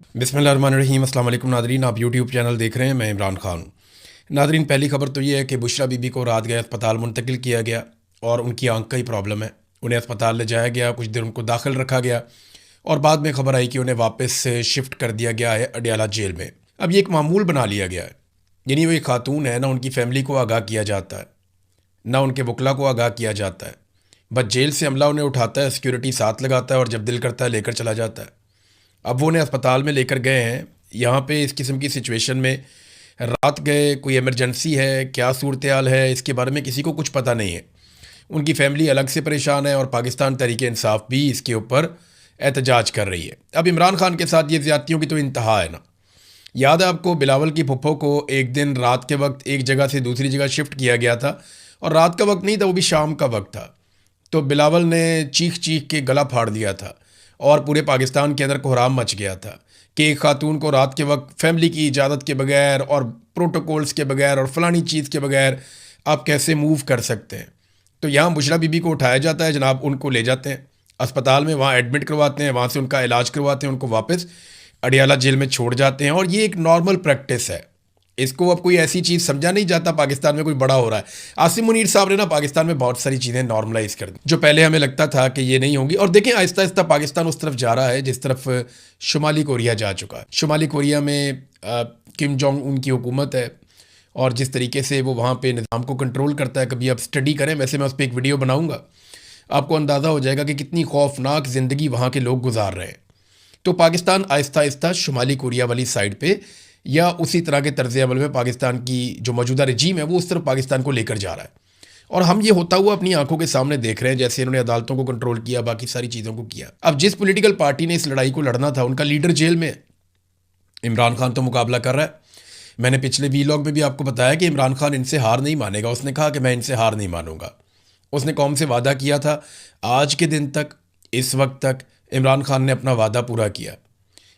बिस्मिल्लाहिर्रहमानिर्रहीम। अस्सलाम वालेकुम नादरीन, आप यूट्यूब चैनल देख रहे हैं। मैं इमरान खान। नादरीन, पहली खबर तो ये है कि बुशरा बीबी को रात गए अस्पताल मुंतकिल किया गया और उनकी आंख का ही प्रॉब्लम है। उन्हें अस्पताल ले जाया गया, कुछ देर उनको दाखिल रखा गया और बाद में खबर आई कि उन्हें वापस से शिफ्ट कर दिया गया है अडियाला जेल में। अब ये एक मामूल बना लिया गया है, यानी वो एक खातून है, ना उनकी फैमिली को आगाह किया जाता है, ना उनके वकला को आगाह किया जाता है। बस जेल से अमला उन्हें उठाता है, सिक्योरिटी साथ लगाता है और जब दिल करता है लेकर चला जाता है। अब वो उन्हें अस्पताल में लेकर गए हैं। यहाँ पे इस किस्म की सिचुएशन में रात गए, कोई इमरजेंसी है, क्या सूरत हाल है, इसके बारे में किसी को कुछ पता नहीं है। उनकी फैमिली अलग से परेशान है और पाकिस्तान तहरीक इंसाफ भी इसके ऊपर एहतजाज कर रही है। अब इमरान खान के साथ ये ज़्यादतियों की तो इंतहा है ना। याद है आपको, बिलावल की फुफ्फो को एक दिन रात के वक्त एक जगह से दूसरी जगह शिफ्ट किया गया था और रात का वक्त नहीं था, वो भी शाम का वक्त था। तो बिलावल ने चीख चीख के गला फाड़ दिया था और पूरे पाकिस्तान के अंदर कोहराम मच गया था कि एक खातून को रात के वक्त फैमिली की इजाज़त के बगैर और प्रोटोकॉल्स के बगैर और फलानी चीज़ के बगैर आप कैसे मूव कर सकते हैं। तो यहाँ बुशरा बीबी को उठाया जाता है जनाब, उनको ले जाते हैं अस्पताल में, वहाँ एडमिट करवाते हैं, वहाँ से उनका इलाज करवाते हैं, उनको वापस अडियाला जेल में छोड़ जाते हैं। और ये एक नॉर्मल प्रैक्टिस है, इसको अब कोई ऐसी चीज़ समझा नहीं जाता पाकिस्तान में कोई बड़ा हो रहा है। आसिम मुनीर साहब ने ना पाकिस्तान में बहुत सारी चीज़ें नॉर्मलाइज कर दी जो पहले हमें लगता था कि ये नहीं होंगी। और देखें, आहिस्ता आहिस्ता पाकिस्तान उस तरफ जा रहा है जिस तरफ शुमाली कोरिया जा चुका है। शुमाली कोरिया में किम जोंग उन की हुकूमत है और जिस तरीके से वो वहाँ पे निज़ाम को कंट्रोल करता है, कभी आप स्टडी करें, वैसे मैं उस पर एक वीडियो बनाऊँगा, आपको अंदाज़ा हो जाएगा कि कितनी खौफनाक ज़िंदगी वहाँ के लोग गुजार रहे हैं। तो पाकिस्तान आहिस्ता आहिस्ता शुमाली कोरिया वाली साइड पे या उसी तरह के तर्ज अमल में पाकिस्तान की जो मौजूदा रजीम है वो उस तरफ पाकिस्तान को लेकर जा रहा है। और हम ये होता हुआ अपनी आंखों के सामने देख रहे हैं, जैसे इन्होंने अदालतों को कंट्रोल किया, बाकी सारी चीज़ों को किया। अब जिस पॉलिटिकल पार्टी ने इस लड़ाई को लड़ना था, उनका लीडर जेल में है। इमरान खान तो मुकाबला कर रहा है। मैंने पिछले वीलॉग में भी आपको बताया कि इमरान खान इनसे हार नहीं मानेगा। उसने कहा कि मैं इनसे हार नहीं मानूंगा। उसने कौम से वादा किया था। आज के दिन तक, इस वक्त तक इमरान खान ने अपना वादा पूरा किया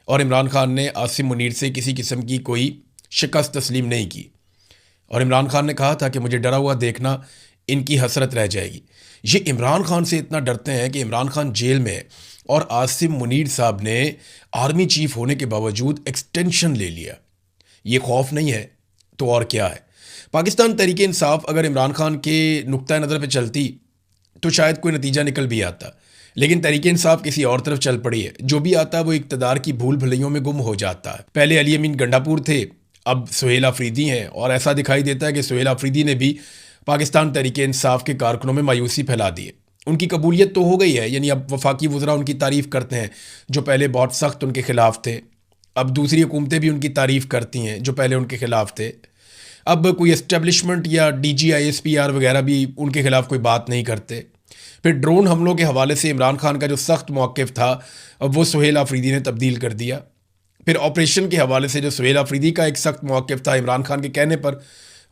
और इमरान खान ने आसिम मुनीर से किसी किस्म की कोई शिकस्त तस्लीम नहीं की। और इमरान खान ने कहा था कि मुझे डरा हुआ देखना इनकी हसरत रह जाएगी। ये इमरान खान से इतना डरते हैं कि इमरान खान जेल में है और आसिम मुनीर साहब ने आर्मी चीफ होने के बावजूद एक्सटेंशन ले लिया। ये खौफ नहीं है तो और क्या है। पाकिस्तान तहरीक इंसाफ अगर इमरान खान के नुक्ता नज़र पर चलती तो शायद कोई नतीजा निकल भी आता, लेकिन तहरीक इंसाफ किसी और तरफ चल पड़ी है। जो भी आता है वो इक़्तिदार की भूल भुलैयों में गुम हो जाता है। पहले अली अमीन गंडापुर थे, अब सुहेल आफरीदी हैं और ऐसा दिखाई देता है कि सुहेल आफरीदी ने भी पाकिस्तान तहरीक इंसाफ के कारकुनों में मायूसी फैला दी है। उनकी कबूलियत तो हो गई है, यानी अब वफाकी वज़रा उनकी तारीफ़ करते हैं जो पहले बहुत सख्त उनके ख़िलाफ़ थे। अब दूसरी हुकूमतें भी उनकी तारीफ़ करती हैं जो पहले उनके ख़िलाफ़ थे। अब कोई इस्टेब्लिशमेंट या DG ISPR वगैरह भी उनके ख़िलाफ़ कोई बात नहीं करते। फिर ड्रोन हमलों के हवाले से इमरान खान का जो सख्त मौक़िफ़ था अब वो सुहेल आफरीदी ने तब्दील कर दिया। फिर ऑपरेशन के हवाले से जो सुहेल आफरीदी का एक सख्त मौक़िफ़ था इमरान खान के कहने पर,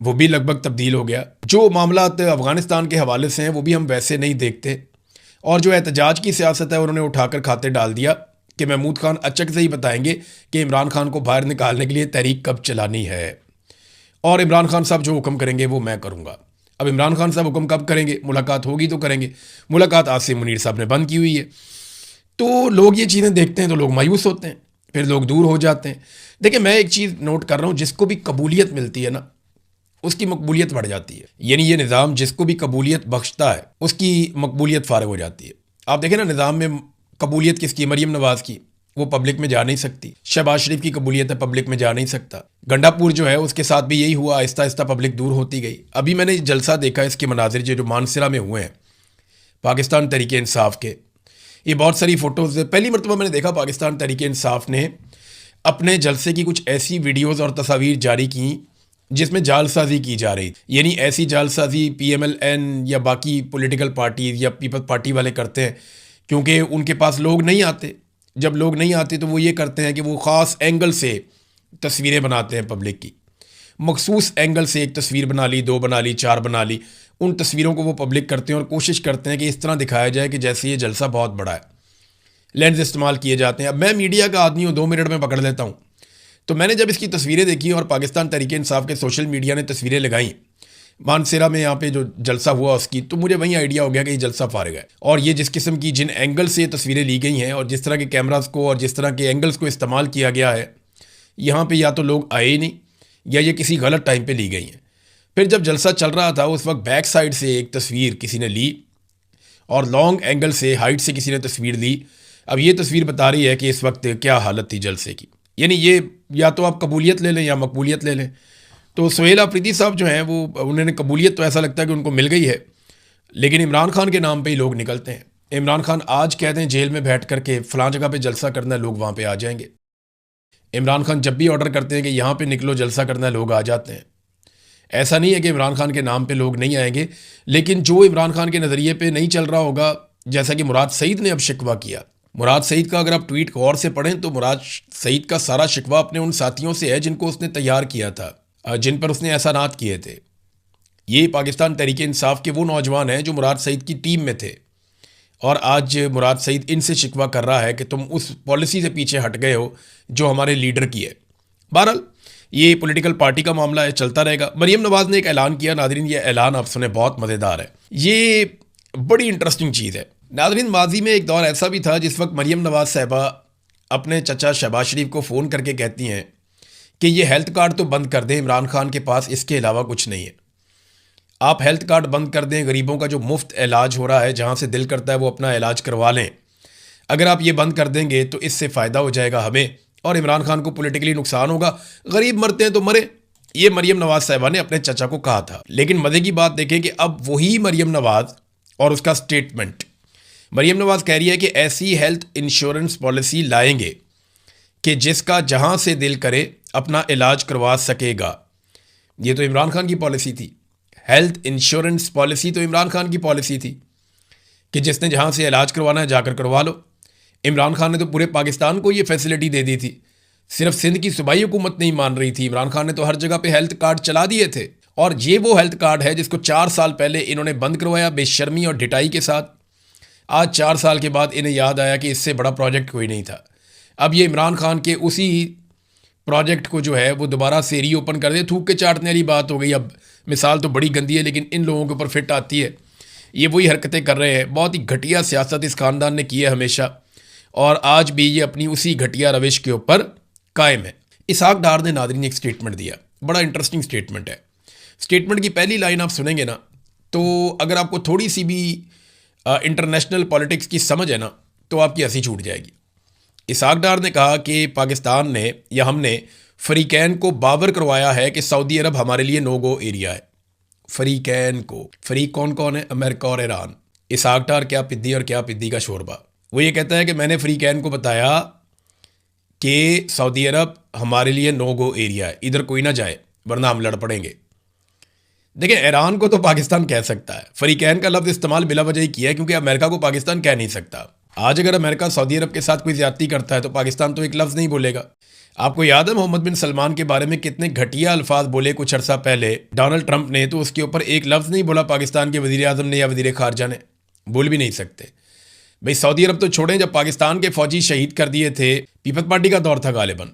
वो भी लगभग तब्दील हो गया। जो मामलात अफ़गानिस्तान के हवाले से हैं वो भी हम वैसे नहीं देखते। और जो एहतजाज की सियासत है उन्होंने उठाकर खाते डाल दिया कि महमूद खान अचक से ही बताएंगे कि इमरान खान को बाहर निकालने के लिए तहरीक कब चलानी है और इमरान खान साहब जो हुक्म करेंगे वो मैं करूँगा। अब इमरान खान साहब हुक्म कब करेंगे? मुलाकात होगी तो करेंगे। मुलाकात आसिम मुनीर साहब ने बंद की हुई है। तो लोग ये चीज़ें देखते हैं तो लोग मायूस होते हैं, फिर लोग दूर हो जाते हैं। देखिए, मैं एक चीज़ नोट कर रहा हूँ, जिसको भी कबूलियत मिलती है ना उसकी मकबूलियत बढ़ जाती है। यानी ये निज़ाम जिसको भी कबूलियत बख्शता है उसकी मकबूलियत फारग हो जाती है। आप देखें ना, निज़ाम में कबूलियत किसकी? मरीम नवाज़ की। वो पब्लिक में जा नहीं सकती। शहबाज शरीफ की कबूलियत है, पब्लिक में जा नहीं सकता। गंडापुर जो है उसके साथ भी यही हुआ, आहिस्ता आहिस्ता पब्लिक दूर होती गई। अभी मैंने जलसा देखा, इसके मनाजिर जो मानसरा में हुए हैं पाकिस्तान तहरीक इंसाफ के, ये बहुत सारी फ़ोटोज़ पहली मरतबा मैंने देखा। पाकिस्तान तहरीक इंसाफ ने अपने जलसे की कुछ ऐसी वीडियोज़ और तस्वीर जारी की जिसमें जालसाजी की जा रही, यानी ऐसी जालसाजी PMLN या बाकी पॉलिटिकल पार्टीज़ या पीपल्स पार्टी वाले करते हैं क्योंकि उनके पास लोग नहीं आते। जब लोग नहीं आते तो वो ये करते हैं कि वो ख़ास एंगल से तस्वीरें बनाते हैं पब्लिक की। मखसूस एंगल से एक तस्वीर बना ली, 2 बना ली, 4 बना ली। उन तस्वीरों को वो पब्लिक करते हैं और कोशिश करते हैं कि इस तरह दिखाया जाए कि जैसे ये जलसा बहुत बड़ा है। लेंस इस्तेमाल किए जाते हैं। अब मैं मीडिया का आदमी हूँ, 2 मिनट में पकड़ लेता हूँ। तो मैंने जब इसकी तस्वीरें देखी और पाकिस्तान तहरीक इंसाफ के सोशल मीडिया ने तस्वीरें लगाई, मानसेरा में यहाँ पे जो जलसा हुआ उसकी, तो मुझे वहीं आइडिया हो गया कि ये जलसा फारिग है। और ये जिस किस्म की जिन एंगल से तस्वीरें ली गई हैं और जिस तरह के कैमरास को और जिस तरह के एंगल्स को इस्तेमाल किया गया है, यहाँ पे या तो लोग आए ही नहीं या ये किसी गलत टाइम पे ली गई हैं। फिर जब जलसा चल रहा था उस वक्त बैक साइड से एक तस्वीर किसी ने ली और लॉन्ग एंगल से हाइट से किसी ने तस्वीर ली। अब ये तस्वीर बता रही है कि इस वक्त क्या हालत थी जलसे की। यानी ये या तो आप कबूलियत ले लें या मकबूलियत ले लें। तो सुहेल आफरीदी साहब जो हैं वो उन्होंने कबूलियत तो ऐसा लगता है कि उनको मिल गई है, लेकिन इमरान खान के नाम पे ही लोग निकलते हैं। इमरान खान आज कहते हैं जेल में बैठ करके फ़लाँ जगह पे जलसा करना है, लोग वहाँ पे आ जाएंगे। इमरान खान जब भी ऑर्डर करते हैं कि यहाँ पे निकलो जलसा करना है, लोग आ जाते हैं। ऐसा नहीं है कि इमरान खान के नाम पे लोग नहीं आएंगे, लेकिन जो इमरान खान के नज़रिए पे नहीं चल रहा होगा, जैसा कि मुराद सईद ने अब शिकवा किया। मुराद सईद का अगर आप ट्वीट गौर से पढ़ें तो मुराद सईद का सारा शिकवा अपने उन साथियों से है जिनको उसने तैयार किया था, जिन पर उसने एहसानात किए थे। ये पाकिस्तान तहरीक इंसाफ के वो नौजवान हैं जो मुराद सईद की टीम में थे, और आज मुराद सईद इनसे शिकवा कर रहा है कि तुम उस पॉलिसी से पीछे हट गए हो जो हमारे लीडर की है। बहरहाल ये पॉलिटिकल पार्टी का मामला है, चलता रहेगा। मरीम नवाज़ ने एक ऐलान किया, नादरीन ये ऐलान आप सुने, बहुत मज़ेदार है, ये बड़ी इंटरेस्टिंग चीज़ है। नादरीन माजी में एक दौर ऐसा भी था जिस वक्त मरीम नवाज़ साहबा अपने चचा शहबाज शरीफ को फ़ोन करके कहती हैं कि ये हेल्थ कार्ड तो बंद कर दें, इमरान खान के पास इसके अलावा कुछ नहीं है, आप हेल्थ कार्ड बंद कर दें, गरीबों का जो मुफ्त इलाज हो रहा है, जहाँ से दिल करता है वो अपना इलाज करवा लें, अगर आप ये बंद कर देंगे तो इससे फ़ायदा हो जाएगा हमें और इमरान खान को पॉलिटिकली नुकसान होगा, गरीब मरते हैं तो मरे। ये मरीम नवाज़ साहिबा ने अपने चचा को कहा था। लेकिन मज़े की बात देखें कि अब वही मरीम नवाज़ और उसका स्टेटमेंट, मरीम नवाज़ कह रही है कि ऐसी हेल्थ इंश्योरेंस पॉलिसी लाएंगे कि जिसका जहाँ से दिल करे अपना इलाज करवा सकेगा। ये तो इमरान खान की पॉलिसी थी, हेल्थ इंश्योरेंस पॉलिसी तो इमरान खान की पॉलिसी थी कि जिसने जहाँ से इलाज करवाना है जाकर करवा लो। इमरान खान ने तो पूरे पाकिस्तान को ये फैसिलिटी दे दी थी, सिर्फ सिंध की सूबाई हुकूमत नहीं मान रही थी। इमरान खान ने तो हर जगह पे हेल्थ कार्ड चला दिए थे, और ये वो हेल्थ कार्ड है जिसको 4 साल पहले इन्होंने बंद करवाया बेशर्मी और ढिठाई के साथ। आज 4 साल के बाद इन्हें याद आया कि इससे बड़ा प्रोजेक्ट कोई नहीं था। अब ये इमरान खान के उसी प्रोजेक्ट को जो है वो दोबारा से रीओपन कर दे, थूक के चाटने वाली बात हो गई। अब मिसाल तो बड़ी गंदी है लेकिन इन लोगों के ऊपर फिट आती है। ये वही हरकतें कर रहे हैं, बहुत ही घटिया सियासत इस ख़ानदान ने की है हमेशा, और आज भी ये अपनी उसी घटिया रविश के ऊपर कायम है। इसहाक डार ने नादरीन एक स्टेटमेंट दिया, बड़ा इंटरेस्टिंग स्टेटमेंट है। स्टेटमेंट की पहली लाइन आप सुनेंगे ना तो अगर आपको थोड़ी सी भी इंटरनेशनल पॉलिटिक्स की समझ है ना तो आपकी हंसी छूट जाएगी। इसहाक डार ने कहा कि पाकिस्तान ने या हमने फरीकैन को बावर करवाया है कि सऊदी अरब हमारे लिए नो गो एरिया है। फरीकैन को, फरीक कौन कौन है? अमेरिका और ईरान। इसहाक डार क्या पिद्दी और क्या पिद्दी का शोरबा। वो ये कहता है कि मैंने फरीकैन को बताया कि सऊदी अरब हमारे लिए नो गो एरिया है, इधर कोई ना जाए वरना हम लड़ पड़ेंगे। देखिए, ईरान को तो पाकिस्तान कह सकता है, फरीकैन का लफ्ज़ इस्तेमाल बिला वजह ही किया है क्योंकि अमेरिका को पाकिस्तान कह नहीं सकता। आज अगर अमेरिका सऊदी अरब के साथ कोई ज्यादती करता है तो पाकिस्तान तो एक लफ्ज़ नहीं बोलेगा। आपको याद है मोहम्मद बिन सलमान के बारे में कितने घटिया अल्फाज बोले कुछ अर्सा पहले डोनाल्ड ट्रंप ने, तो उसके ऊपर एक लफ्ज़ नहीं बोला पाकिस्तान के वज़ीर आज़म ने या वज़ीर ख़ारजा ने, बोल भी नहीं सकते। भाई सऊदी अरब तो छोड़ें, जब पाकिस्तान के फ़ौजी शहीद कर दिए थे, पीपल्स पार्टी का दौर था गालिबन,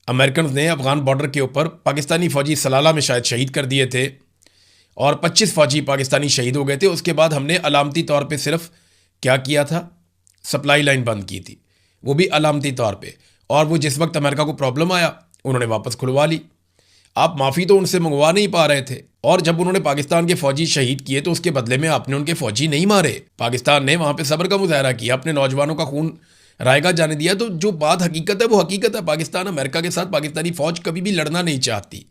अमेरिकन ने अफगान बॉर्डर के ऊपर पाकिस्तानी फ़ौजी सलाला में शायद शहीद कर दिए थे और 25 फ़ौजी पाकिस्तानी शहीद हो गए थे। उसके बाद हमने अलामती तौर पे सिर्फ क्या किया था, सप्लाई लाइन बंद की थी, वो भी अलामती तौर पे, और वो जिस वक्त अमेरिका को प्रॉब्लम आया उन्होंने वापस खुलवा ली। आप माफ़ी तो उनसे मंगवा नहीं पा रहे थे, और जब उन्होंने पाकिस्तान के फ़ौजी शहीद किए तो उसके बदले में आपने उनके फ़ौजी नहीं मारे। पाकिस्तान ने वहाँ पे सब्र का मुजाहरा किया, अपने नौजवानों का खून रायगा जाने दिया। तो जो बात हकीकत है वो हकीकत है। पाकिस्तान अमेरिका के साथ पाकिस्तानी फ़ौज कभी भी लड़ना नहीं चाहती।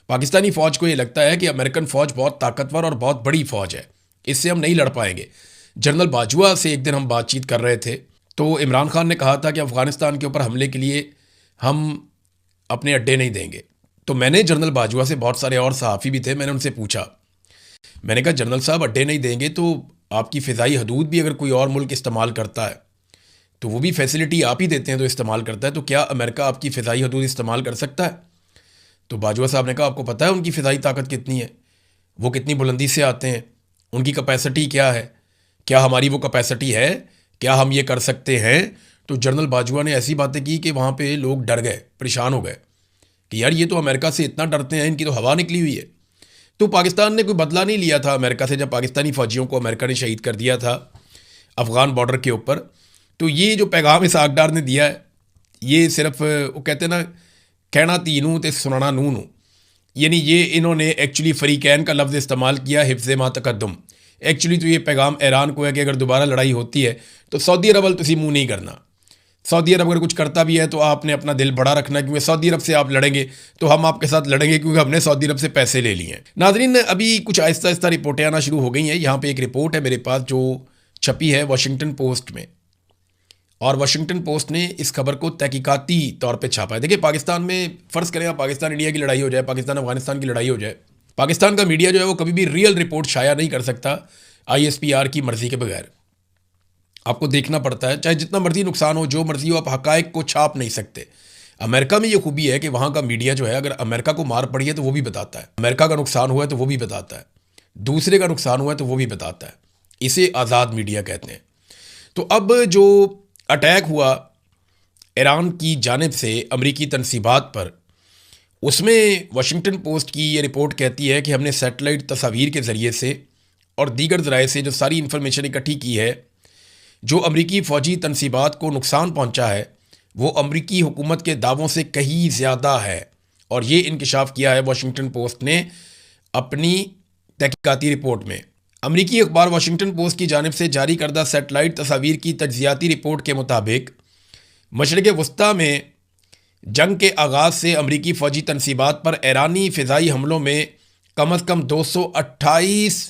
पाकिस्तानी फ़ौज को ये लगता है कि अमेरिकन फ़ौज बहुत ताकतवर और बहुत बड़ी फ़ौज है, इससे हम नहीं लड़ पाएंगे। जनरल बाजवा से एक दिन हम बातचीत कर रहे थे तो इमरान खान ने कहा था कि अफ़गानिस्तान के ऊपर हमले के लिए हम अपने अड्डे नहीं देंगे। तो मैंने जनरल बाजवा से, बहुत सारे और सहाफ़ी भी थे, मैंने उनसे पूछा, मैंने कहा जनरल साहब अड्डे नहीं देंगे तो आपकी फ़िज़ाई हदूद भी अगर कोई और मुल्क इस्तेमाल करता है तो वो भी फैसिलिटी आप ही देते हैं तो इस्तेमाल करता है, तो क्या अमेरिका आपकी फ़िज़ाई हदूद इस्तेमाल कर सकता है? तो बाजवा साहब ने कहा आपको पता है उनकी फ़िज़ाई ताकत कितनी है, वो कितनी बुलंदी से आते हैं, उनकी कैपेसिटी क्या है, क्या हमारी वो कैपेसिटी है, क्या हम ये कर सकते हैं? तो जनरल बाजवा ने ऐसी बातें की कि वहाँ पे लोग डर गए, परेशान हो गए कि यार ये तो अमेरिका से इतना डरते हैं, इनकी तो हवा निकली हुई है। तो पाकिस्तान ने कोई बदला नहीं लिया था अमेरिका से, जब पाकिस्तानी फ़ौजियों को अमेरिका ने शहीद कर दिया था अफ़गान बॉर्डर के ऊपर। तो ये जो पैगाम इस आगडार ने दिया है, ये सिर्फ वो कहते हैं ना, कहना तीनू तो सुनाना नूनू, यानी ये इन्होंने एक्चुअली फ़रीक़ैन का लफ्ज़ इस्तेमाल किया, हिफ्ज़ मा तक़द्दुम। एक्चुअली तो ये पैगाम ईरान को है कि अगर दोबारा लड़ाई होती है तो सऊदी अरब वाल तुसी मुँह नहीं करना। सऊदी अरब अगर कुछ करता भी है तो आपने अपना दिल बड़ा रखना, क्योंकि सऊदी अरब से आप लड़ेंगे तो हम आपके साथ लड़ेंगे, क्योंकि हमने सऊदी अरब से पैसे ले लिए हैं। नाज़रीन, अभी कुछ आहिस्ता आहिस्ता रिपोर्टें आना शुरू हो गई हैं। यहाँ पे एक रिपोर्ट है मेरे पास जो छपी है वाशिंगटन पोस्ट में, और वाशिंगटन पोस्ट ने इस खबर को तहकीकाती तौर पर छापा है। देखिए, पाकिस्तान में फ़र्ज़ करें आप पाकिस्तान इंडिया की लड़ाई हो जाए, पाकिस्तान अफगानिस्तान की लड़ाई हो जाए, पाकिस्तान का मीडिया जो है वो कभी भी रियल रिपोर्ट शाया नहीं कर सकता ISPR की मर्ज़ी के बगैर। आपको देखना पड़ता है, चाहे जितना मर्जी नुकसान हो, जो मर्जी हो, आप हकायक को छाप नहीं सकते। अमेरिका में ये खूबी है कि वहाँ का मीडिया जो है, अगर अमेरिका को मार पड़ी है तो वो भी बताता है, अमेरिका का नुकसान हुआ है तो वो भी बताता है, दूसरे का नुकसान हुआ है तो वो भी बताता है। इसे आज़ाद मीडिया कहते हैं। तो अब जो अटैक हुआ ईरान की जानिब से अमरीकी तनसीबात पर, उसमें वाशिंगटन पोस्ट की ये रिपोर्ट कहती है कि हमने सैटेलाइट तस्वीर के ज़रिए से और दीगर ज़राए से जो सारी इन्फॉर्मेशन इकट्ठी की है, जो अमरीकी फ़ौजी तनसीबात को नुकसान पहुंचा है वो अमरीकी हुकूमत के दावों से कहीं ज़्यादा है। और ये इंकशाफ किया है वाशिंगटन पोस्ट ने अपनी तहकीकाती रिपोर्ट में। अमरीकी अखबार वाशिंगटन पोस्ट की जानिब से जारी करदा सैटेलाइट तस्वीर की तज्ज़ियाती रिपोर्ट के मुताबिक मशरिक़ वस्ता में जंग के आगाज़ से अमरीकी फ़ौजी तनसीबात पर ईरानी फ़िज़ाई हमलों में कम अज़ कम 228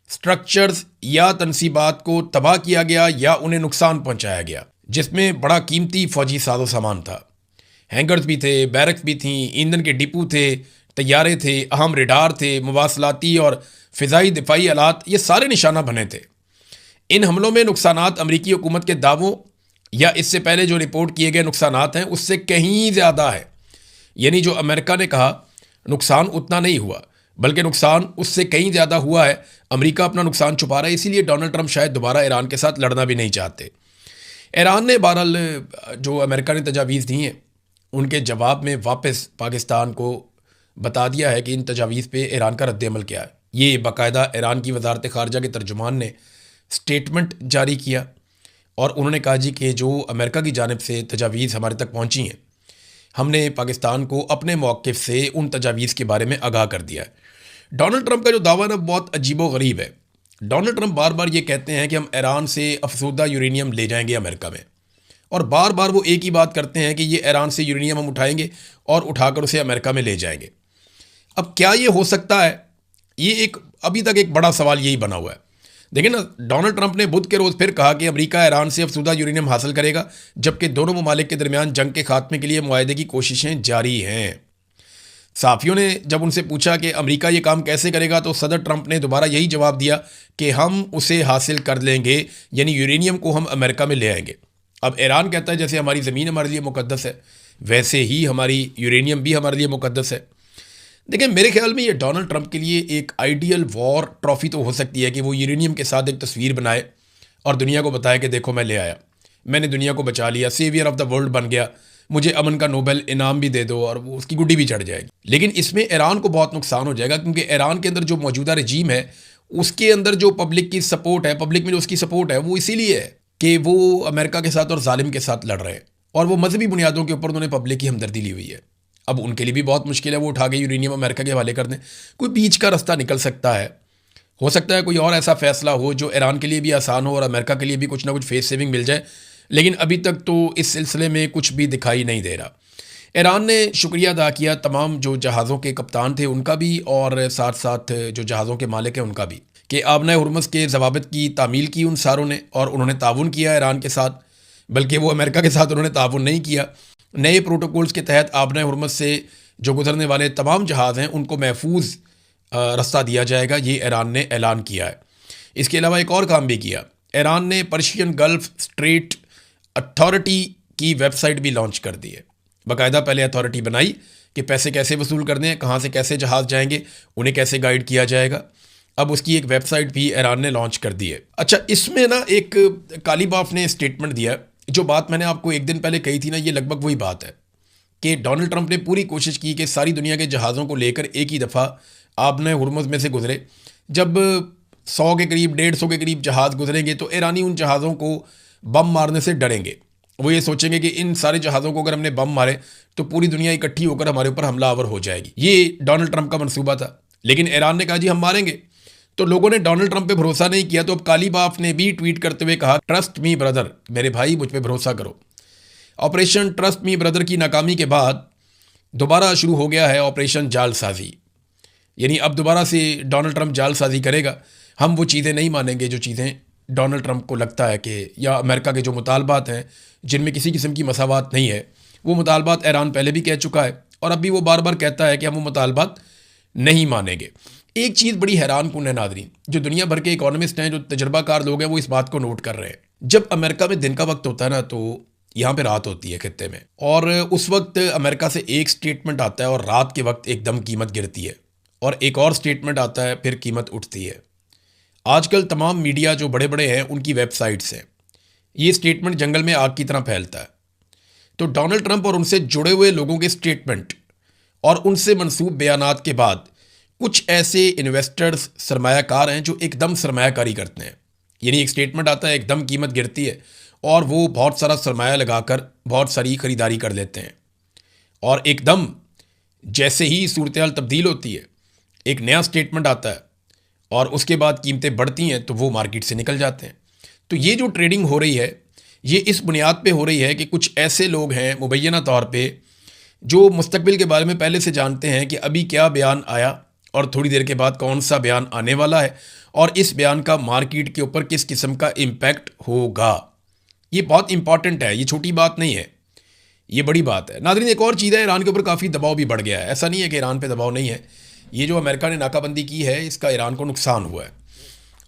स्ट्रक्चर्स या तनसीबात को तबाह किया गया या उन्हें नुकसान पहुंचाया गया, जिसमें बड़ा कीमती फ़ौजी साजो सामान था। हैंगर्स भी थे, बैरक्स भी थीं, ईंधन के डिपो थे, तैयारे थे, अहम रेडार थे, मवासलाती और फ़िज़ाई दिफाई आलात, ये सारे निशाना बने थे। इन हमलों में नुकसानात अमरीकी हुकूमत के दावों या इससे पहले जो रिपोर्ट किए गए नुकसानात हैं उससे कहीं ज़्यादा है। यानी जो अमेरिका ने कहा नुकसान उतना नहीं हुआ, बल्कि नुकसान उससे कहीं ज़्यादा हुआ है। अमेरिका अपना नुकसान छुपा रहा है, इसीलिए डोनाल्ड ट्रंप शायद दोबारा ईरान के साथ लड़ना भी नहीं चाहते। ईरान ने बहरहाल जो अमेरिका ने तजावीज़ दी हैं उनके जवाब में वापस पाकिस्तान को बता दिया है कि इन तजावीज़ पे ईरान का रद्द-ए-अमल क्या है। ये बाकायदा ईरान की वजारत ख़ारजा के तर्जुमान ने स्टेटमेंट जारी किया और उन्होंने कहा जी कि जो अमेरिका की जानिब से तजावीज़ हमारे तक पहुँची हैं, हमने पाकिस्तान को अपने मौक़िफ़ से उन तजावीज़ के बारे में आगाह कर दिया है। डोनाल्ड ट्रंप का जो दावा ना बहुत अजीबो गरीब है। डोनाल्ड ट्रंप बार बार ये कहते हैं कि हम ईरान से अफसुदा यूरेनियम ले जाएंगे अमेरिका में, और बार बार वो एक ही बात करते हैं कि ये ईरान से यूरेनियम हम उठाएंगे और उठाकर उसे अमेरिका में ले जाएंगे। अब क्या ये हो सकता है? ये एक अभी तक एक बड़ा सवाल यही बना हुआ है। देखिए ना, डोनाल्ड ट्रंप ने बुध के रोज़ फिर कहा कि अमेरिका ईरान से अफसुदा यूरेनियम हासिल करेगा, जबकि दोनों ममालिक के दरमियान जंग के खात्मे के लिए मुआहदे की कोशिशें जारी हैं। साफ़ियों ने जब उनसे पूछा कि अमेरिका ये काम कैसे करेगा, तो सदर ट्रंप ने दोबारा यही जवाब दिया कि हम उसे हासिल कर लेंगे, यानी यूरेनियम को हम अमेरिका में ले आएंगे। अब ईरान कहता है जैसे हमारी ज़मीन हमारे लिए मुकद्दस है, वैसे ही हमारी यूरेनियम भी हमारे लिए मुकद्दस है। देखिए, मेरे ख्याल में ये डोनाल्ड ट्रंप के लिए एक आइडियल वॉर ट्रॉफ़ी तो हो सकती है कि वो यूरेनियम के साथ एक तस्वीर बनाए और दुनिया को बताए कि देखो मैं ले आया, मैंने दुनिया को बचा लिया, सेवियर ऑफ द वर्ल्ड बन गया, मुझे अमन का नोबेल इनाम भी दे दो, और वो उसकी गुड्डी भी चढ़ जाएगी। लेकिन इसमें ईरान को बहुत नुकसान हो जाएगा, क्योंकि ईरान के अंदर जो मौजूदा रजीम है उसके अंदर जो पब्लिक की सपोर्ट है, पब्लिक में जो उसकी सपोर्ट है, वो इसीलिए है कि वो अमेरिका के साथ और जालिम के साथ लड़ रहे हैं, और वो मजहबी बुनियादों के ऊपर उन्होंने पब्लिक की हमदर्दी ली हुई है। अब उनके लिए भी बहुत मुश्किल है, वो उठा के यूरेनियम अमेरिका के हवाले कर दें। कोई बीच का रास्ता निकल सकता है, हो सकता है कोई और ऐसा फैसला हो जो ईरान के लिए भी आसान हो और अमेरिका के लिए भी कुछ ना कुछ फेस सेविंग मिल जाए, लेकिन अभी तक तो इस सिलसिले में कुछ भी दिखाई नहीं दे रहा। ईरान ने शुक्रिया अदा किया तमाम जो जहाज़ों के कप्तान थे उनका भी, और साथ साथ जो जहाज़ों के मालिक हैं उनका भी, कि आबना हुर्मुज़ के ज़वाबित की तामील की उन सारों ने, और उन्होंने ताउन किया ईरान के साथ, बल्कि वो अमेरिका के साथ उन्होंने ताउन नहीं किया। नए प्रोटोकॉल्स के तहत आबना हुर्मुज़ से जो गुजरने वाले तमाम जहाज़ हैं उनको महफूज रास्ता दिया जाएगा, ये ईरान ने ऐलान किया है। इसके अलावा एक और काम भी किया, ईरान ने पर्शियन गल्फ स्ट्रेट अथॉरिटी की वेबसाइट भी लॉन्च कर दी है। बाकायदा पहले अथॉरिटी बनाई कि पैसे कैसे वसूल करने हैं, कहाँ से कैसे जहाज़ जाएंगे, उन्हें कैसे गाइड किया जाएगा। अब उसकी एक वेबसाइट भी ईरान ने लॉन्च कर दी है। अच्छा, इसमें ना एक कालीबाफ ने स्टेटमेंट दिया, जो बात मैंने आपको एक दिन पहले कही थी ना, ये लगभग वही बात है कि डोनाल्ड ट्रंप ने पूरी कोशिश की कि सारी दुनिया के जहाज़ों को लेकर एक ही दफ़ा आपने हुर्मुज़ में से गुजरे, जब 100 के करीब 150 के करीब जहाज़ गुजरेंगे तो ईरानी उन जहाज़ों को बम मारने से डरेंगे। वो ये सोचेंगे कि इन सारे जहाज़ों को अगर हमने बम मारे तो पूरी दुनिया इकट्ठी होकर हमारे ऊपर हमलावर हो जाएगी। ये डोनाल्ड ट्रंप का मंसूबा था, लेकिन ईरान ने कहा जी हम मारेंगे। तो लोगों ने डोनाल्ड ट्रंप पे भरोसा नहीं किया, तो अब काली बाफ ने भी ट्वीट करते हुए कहा, ट्रस्ट मी ब्रदर, मेरे भाई मुझ पे भरोसा करो। ऑपरेशन ट्रस्ट मी ब्रदर की नाकामी के बाद दोबारा शुरू हो गया है ऑपरेशन जालसाजी। यानी अब दोबारा से डोनाल्ड ट्रंप जालसाजी करेगा। हम वो चीज़ें नहीं मानेंगे जो चीज़ें डोनाल्ड ट्रंप को लगता है कि, या अमेरिका के जो मुतालबात हैं जिनमें किसी किस्म की मसावत नहीं है, वो मुतालबात ईरान पहले भी कह चुका है और अभी वो बार बार कहता है कि हम वो मुतालबात नहीं मानेंगे। एक चीज़ बड़ी हैरान कुन है नादरीन, जो दुनिया भर के इकोनॉमिस्ट हैं, जो तजर्बाकार लोग हैं, वो इस बात को नोट कर रहे हैं। जब अमेरिका में दिन का वक्त होता है ना, तो यहाँ पे रात होती है खित्ते में, और उस वक्त अमेरिका से एक स्टेटमेंट आता है और रात के वक्त एकदम कीमत गिरती है, और एक और स्टेटमेंट आता है फिर कीमत उठती है। आजकल तमाम मीडिया जो बड़े बड़े हैं उनकी वेबसाइट्स हैं, ये स्टेटमेंट जंगल में आग की तरह फैलता है। तो डोनाल्ड ट्रंप और उनसे जुड़े हुए लोगों के स्टेटमेंट और उनसे मनसूब बयानात के बाद कुछ ऐसे इन्वेस्टर्स, सरमायाकार हैं जो एकदम सरमायाकारी करते हैं। यानी एक स्टेटमेंट आता है, एकदम कीमत गिरती है और वो बहुत सारा सरमाया लगाकर बहुत सारी ख़रीदारी कर लेते हैं, और एकदम जैसे ही सूरत हाल तब्दील होती है, एक नया स्टेटमेंट आता है और उसके बाद कीमतें बढ़ती हैं तो वो मार्केट से निकल जाते हैं। तो ये जो ट्रेडिंग हो रही है, ये इस बुनियाद पे हो रही है कि कुछ ऐसे लोग हैं मुबैना तौर पे जो मुस्तकबिल के बारे में पहले से जानते हैं कि अभी क्या बयान आया और थोड़ी देर के बाद कौन सा बयान आने वाला है, और इस बयान का मार्केट के ऊपर किस किस्म का इम्पैक्ट होगा। ये बहुत इंपॉर्टेंट है, ये छोटी बात नहीं है, ये बड़ी बात है। नाज़रीन, एक और चीज़ है, ईरान के ऊपर काफ़ी दबाव भी बढ़ गया है। ऐसा नहीं है कि ईरान पे दबाव नहीं है। ये जो अमेरिका ने नाकाबंदी की है, इसका ईरान को नुकसान हुआ है,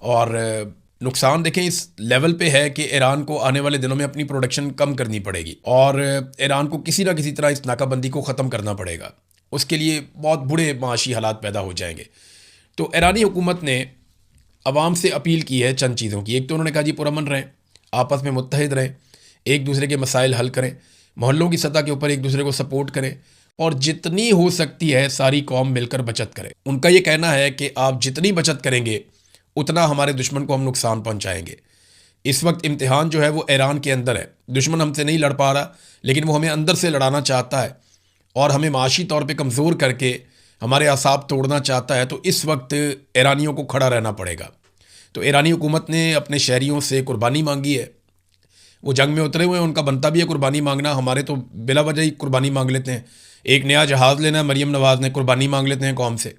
और नुकसान देखें इस लेवल पे है कि ईरान को आने वाले दिनों में अपनी प्रोडक्शन कम करनी पड़ेगी और ईरान को किसी ना किसी तरह इस नाकाबंदी को ख़त्म करना पड़ेगा। उसके लिए बहुत बुरे माशी हालात पैदा हो जाएंगे। तो ईरानी हुकूमत ने अवाम से अपील की है चंद चीज़ों की। एक तो उन्होंने कहा जी पुरअमन रहें, आपस में मुत्तहिद रहें, एक दूसरे के मसाइल हल करें, मोहल्लों की सतह के ऊपर एक दूसरे को सपोर्ट करें, और जितनी हो सकती है सारी कौम मिलकर बचत करे। उनका ये कहना है कि आप जितनी बचत करेंगे उतना हमारे दुश्मन को हम नुकसान पहुंचाएंगे। इस वक्त इम्तिहान जो है वो ईरान के अंदर है। दुश्मन हमसे नहीं लड़ पा रहा, लेकिन वो हमें अंदर से लड़ाना चाहता है और हमें माशी तौर पे कमज़ोर करके हमारे असाब तोड़ना चाहता है। तो इस वक्त ईरानियों को खड़ा रहना पड़ेगा। तो ईरानी हुकूमत ने अपने शहरियों से कुर्बानी मांगी है। वो जंग में उतरे हुए हैं, उनका बनता भी है कुर्बानी मांगना। हमारे तो बिला वजह ही कुर्बानी मांग लेते हैं। एक नया जहाज़ लेना है, मरियम नवाज़ ने कुर्बानी मांग लेते हैं कौम से।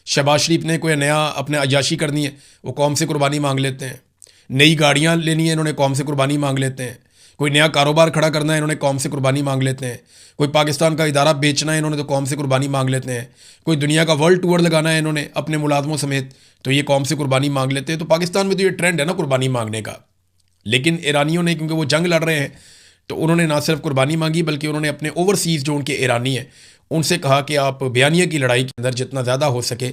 शहबाज शरीफ ने कोई नया अपने अयाशी करनी है, वो कौम से कुर्बानी मांग लेते हैं। नई गाड़ियाँ लेनी है, इन्होंने कौम से कुर्बानी मांग लेते हैं। कोई नया कारोबार खड़ा करना है, इन्होंने कौम से कुर्बानी मांग लेते हैं। कोई पाकिस्तान का इदारा बेचना है, इन्होंने तो कौम से कुर्बानी मांग लेते हैं। कोई दुनिया का वर्ल्ड टूर लगाना है इन्होंने अपने मुलाजमों समेत, तो ये कौम से कुर्बानी मांग लेते हैं। तो पाकिस्तान में तो ये ट्रेंड है ना कुर्बानी मांगने का। लेकिन ईरानियों ने, क्योंकि वो जंग लड़ रहे हैं, तो उन्होंने ना सिर्फ कुर्बानी मांगी बल्कि उन्होंने अपने ओवरसीज़ जो उनके ईरानी हैं उनसे कहा कि आप बयानिया की लड़ाई के अंदर जितना ज़्यादा हो सके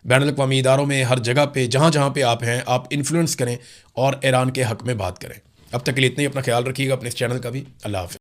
बैनुल-अक़वामी इदारों में हर जगह पे जहाँ जहाँ पे आप हैं आप इन्फ्लुएंस करें और ईरान के हक़ में बात करें। अब तक के लिए इतना ही। अपना ख्याल रखिएगा, अपने इस चैनल का भी। अल्लाह हाफ़िज़।